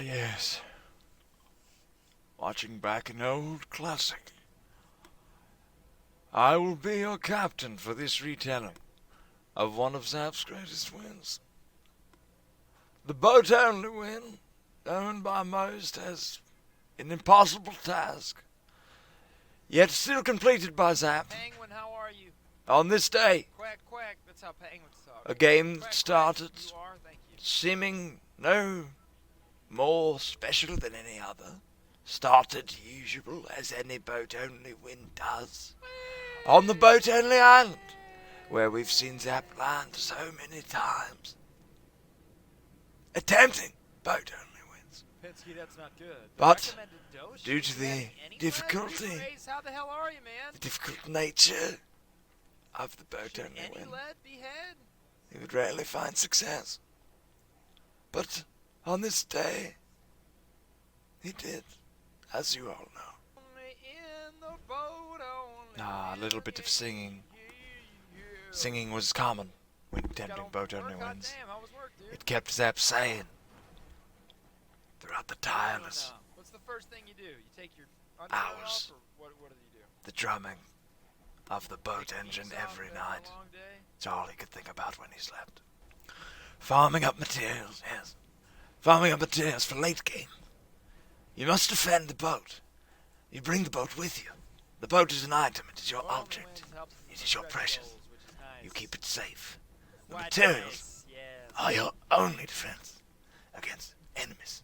Ah, yes. Watching back an old classic. I will be your captain for this retelling of one of Zap's greatest wins. The boat-only win, known by most as an impossible task, yet still completed by Zap. Penguin, how are you? On this day, Quack, quack. That's how penguins talk. a game Quack, started quack. You are? Thank you. seeming no more special than any other. Started usual as any boat-only win does. On the boat-only island, where we've seen Zap land so many times. Attempting boat-only wins. Pinsky, that's not good. But Recommended dose? due to You the had any difficulty, lead? Raise, how the hell are you, man? the difficult nature of the boat-only Should any win, lead behead? he would rarely find success. But on this day, he did, as you all know. Only in the boat, only A little bit of singing. yeah. Singing was common when Got attempting on boat-only work? wins. Goddamn, how was work, dude? It kept Zap sane throughout the What are you doing tireless, now? What's the first thing you do? You take your underwear hours. off, or what do you do? the drumming of the boat Take engine these off every after night. a long day? It's all he could think about when he slept. Farming up materials, yes. Farming up materials for late game. You must defend the boat. You bring the boat with you. The boat is an item. It is your Boat only object. wins helps us It is your stretch precious. goals, which is nice. You keep it safe. The Quite materials nice, yes. are your only defense against enemies.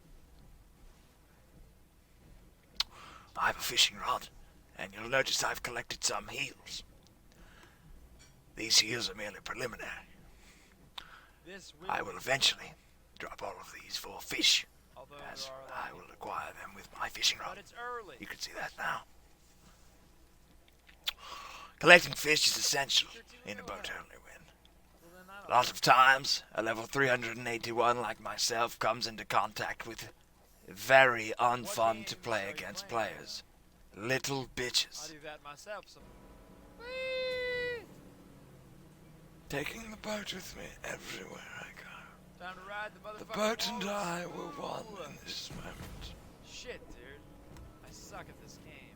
I have a fishing rod, and you'll notice I've collected some heels. These heels are merely preliminary. This I will eventually drop all of these for fish, although as there are a lot I of will people. acquire them with my fishing But rod. it's early. You can see that now. Collecting fish is essential in a boat-only win. Well, then I A don't lot of times, a level 381 like myself comes into contact with very unfun to play against players. Little I bitches. do that myself. So. Whee! Taking the boat with me everywhere I go. Time to ride the The motherfucking boat and walrus. I were one Ooh. in this moment. Shit, dude. I suck at this game.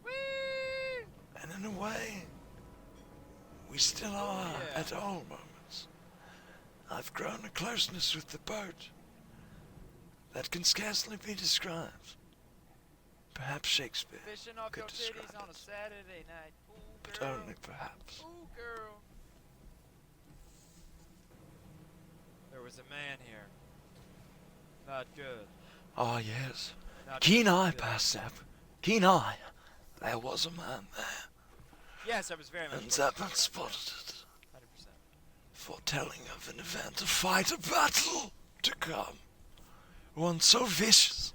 Whee! And in a way, we still are yeah. at all moments. I've grown a closeness with the boat that can scarcely be described. Perhaps Shakespeare, Fishing off could your describe titties on a it. Saturday night. Ooh, but girl. only perhaps. Ooh, girl. There was a man here. Not good. Ah, yes. Not Keen good. eye, past Zap. Keen eye. There was a man there, Yes, I was very much. and Zap had spotted it, 100%. foretelling of an event, a fight, a battle to come. One so vicious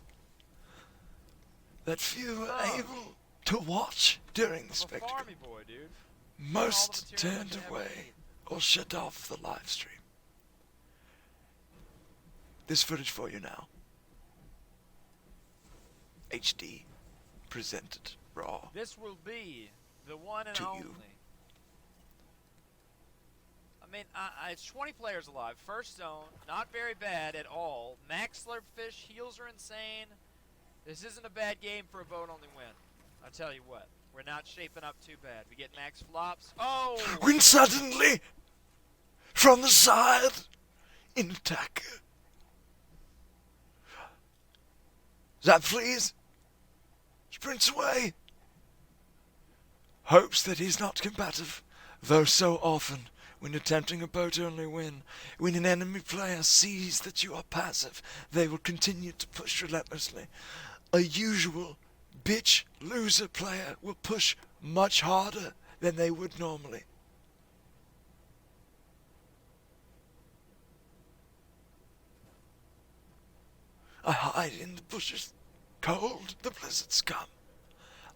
that few were Oh. able to watch during the I'm a spectacle. farmy boy, dude. Most material turned that you ever away need. or shut off the live stream. This footage for you now. HD, presented raw. This will be the one and To only. you. I mean, it's 20 players alive. First zone, not very bad at all. Max slurpfish, heals are insane. This isn't a bad game for a boat-only win. I'll tell you what, we're not shaping up too bad. We get max flops. Oh! When suddenly, from the side, in attack. Zap flees, sprints away, hopes that he's not combative, though so often, when attempting a boat-only win, when an enemy player sees that you are passive, they will continue to push relentlessly. A usual bitch loser player will push much harder than they would normally. I hide in the bushes. Cold, the blizzards come.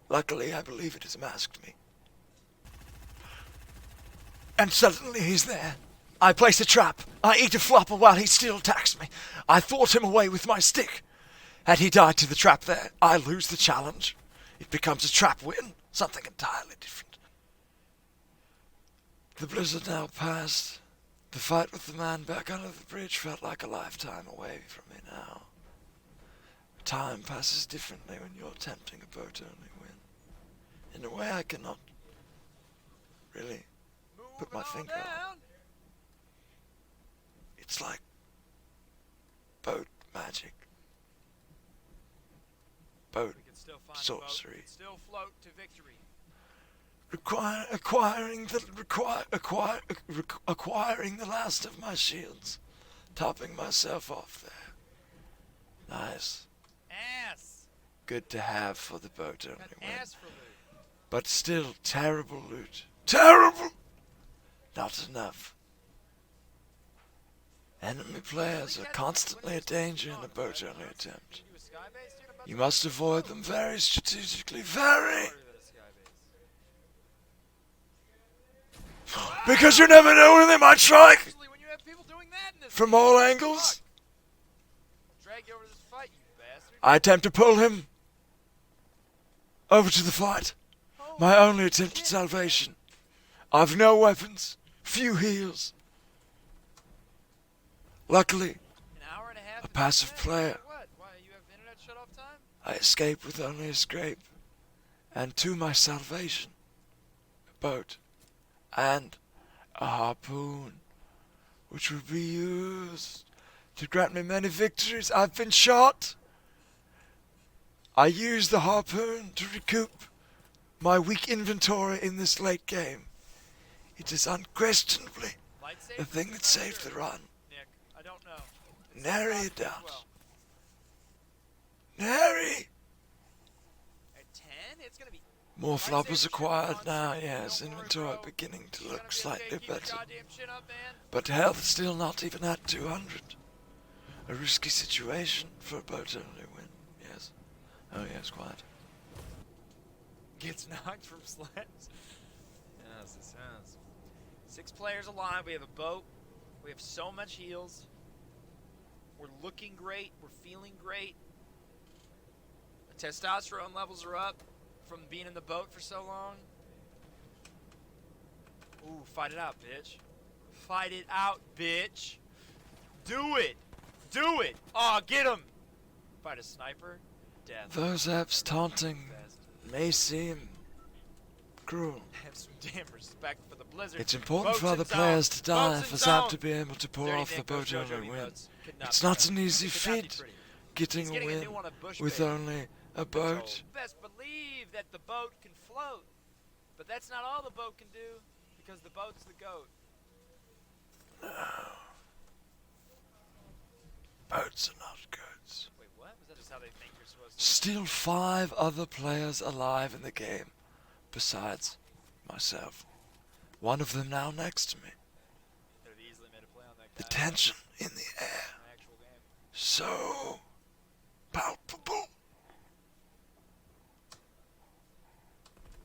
Luckily, I believe it has masked me. And suddenly he's there. I place a trap. I eat a flopper while he still attacks me. I thwart him away with my stick. Had he died to the trap there, I lose the challenge. It becomes a trap win, something entirely different. The blizzard now passed. The fight with the man back under the bridge felt like a lifetime away from me now. time passes differently when you're attempting a boat-only win. In a way I cannot really put my finger on. It's like boat magic. Boat sorcery. Still float to victory. Acquiring the last of my shields. Topping myself off there. Nice. Ass. Good to have for the boat only win. Ass for loot. But still terrible loot. Terrible! Not enough. Enemy players are constantly a danger in a boat only attempt. You must avoid them very strategically. Very! Because you never know when they might strike! From all angles. I attempt to pull him over to the fight. My only attempt at salvation. I've no weapons, few heals. Luckily, a passive player. I escape with only a scrape. And to my salvation, a boat and a harpoon, which will be used to grant me many victories. I've been shot. I use the harpoon to recoup my weak inventory in this late game. It is unquestionably the thing that saved the run. Nick, I don't know. Nary a doubt. Nary! At 10, it's gonna be. More floppers acquired now, yes. Inventory beginning to look slightly better. But health still not even at 200. A risky situation for a boat only win. Yes. Oh yes, quite. Gets knocked from sleds. Yes, it sounds. 6 players alive. We have a boat. We have so much heals. We're looking great. We're feeling great. The testosterone levels are up from being in the boat for so long. Ooh, fight it out, bitch. Fight it out, bitch. Do it. Do it. Aw, get him. Fight a sniper. Death. Those apps taunting may seem cruel. Have some damn respect for the blizzard. It's important Boats for other in zone. players to die, Boats in for Zap zone. to be able to pull Dirty off the Nick, those boat JoJo only win. emotes could not It's be not better. an easy Could not be feat, prettier. getting He's a getting a win new one of Bush with Baby. only a boat. Best believe that the boat can float. But that's not all the boat can do, because the boat's the goat. Boats are not goats. Wait, what? Was that just how they think you're supposed to? Still 5 other players alive in the game, besides myself. One of them now next to me. Could have easily made a play on that The guy tension in the air, in the actual game. so palpable.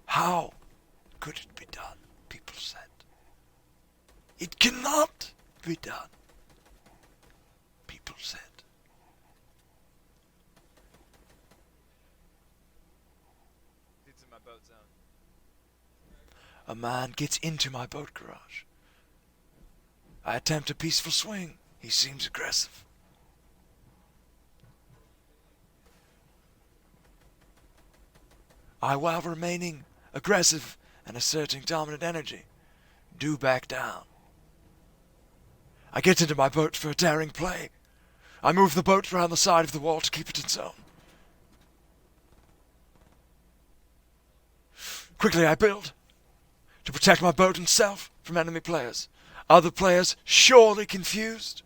How could it be done? People said. It cannot be done. People said. Dude's in my boat zone. A man gets into my boat garage. I attempt a peaceful swing. He seems aggressive. I, while remaining aggressive and asserting dominant energy, do back down. I get into my boat for a daring play. I move the boat around the side of the wall to keep it in zone. Quickly I build to protect my boat and self from enemy players. Other players surely confused.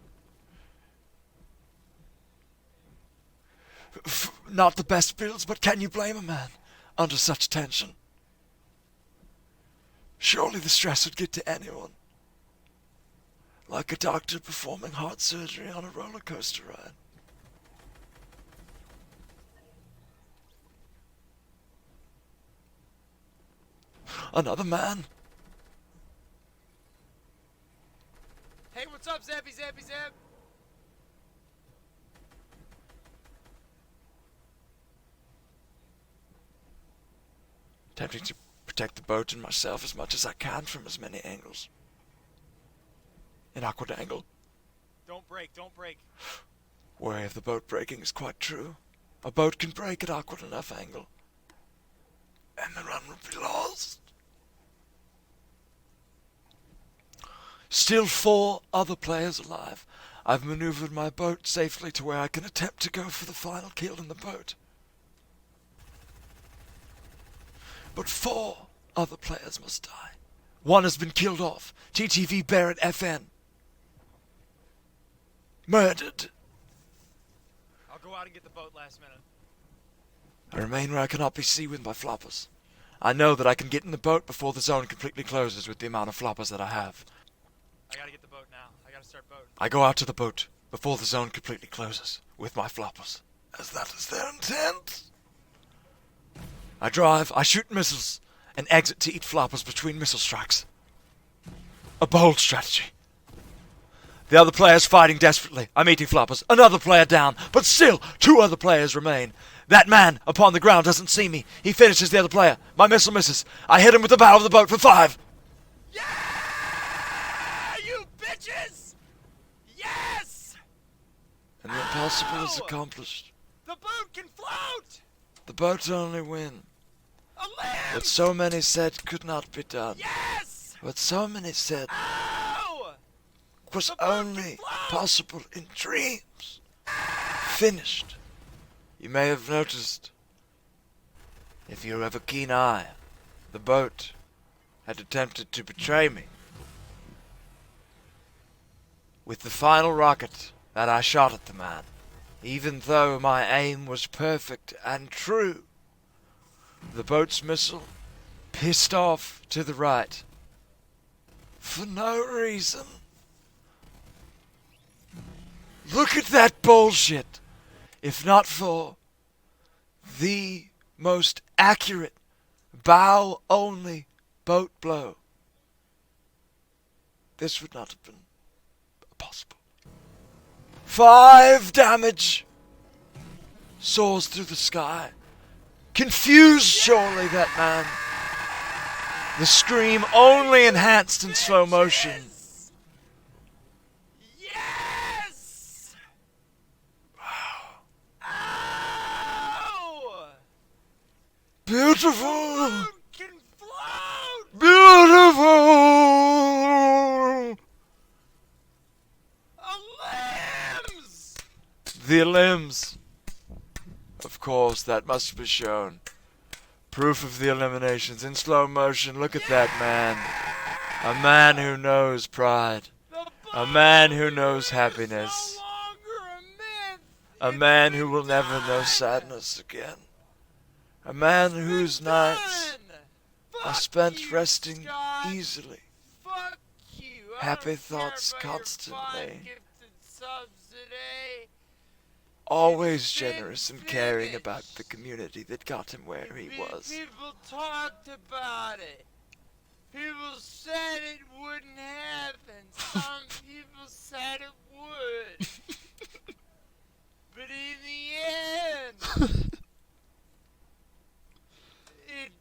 Not the best builds, but can you blame a man under such tension? Surely the stress would get to anyone. Like a doctor performing heart surgery on a roller coaster ride. Another man. Hey, what's up, Zappy Zappy Zap? Attempting to protect the boat and myself as much as I can from as many angles. An awkward angle. Don't break, don't break. Worry of the boat breaking is quite true. A boat can break at awkward enough angle, and the run would be lost. Still 4 other players alive. I've maneuvered my boat safely to where I can attempt to go for the final kill in the boat. But 4 other players must die. 1 has been killed off. TTV Barrett FN. Murdered. I'll go out and get the boat last minute. I remain where I cannot be seen with my floppers. I know that I can get in the boat before the zone completely closes with the amount of floppers that I have. I gotta get the boat now. I gotta start boating. I go out to the boat before the zone completely closes with my floppers, as that is their intent. I drive, I shoot missiles, and exit to eat floppers between missile strikes. A bold strategy. The other player's fighting desperately. I'm eating floppers. Another player down, but still 2 other players remain. That man upon the ground doesn't see me. He finishes the other player. My missile misses. I hit him with the bow of the boat for 5. Yeah! You bitches! Yes! And the impossible is accomplished. The boat can float! The boat only win. A limb! What so many said could not be done. Yes! What so many said Ow! was The boat can only float! possible in dreams. Finished. You may have noticed, if you have a keen eye, the boat had attempted to betray me. With the final rocket that I shot at the man, even though my aim was perfect and true, the boat's missile pissed off to the right. For no reason. Look at that bullshit! If not for the most accurate bow-only boat blow, this would not have been possible. 5 damage! Soars through the sky. Confused, surely, that man. The scream only enhanced in slow motion. Yes! Ow! Beautiful! Boat can float! Beautiful! A limbs! The limbs. Of course, that must be shown. Proof of the eliminations in slow motion. Look at that man. A man who knows pride. A man who knows happiness. No longer a myth. A man who will never know sadness again. A man whose nights are spent resting easily. Fuck you. I Happy don't care thoughts about your constantly. gifted subs today. Always generous and caring about the community that got him where he was. People talked about it. People said it wouldn't happen. Some people said it would. But in the end, it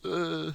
did.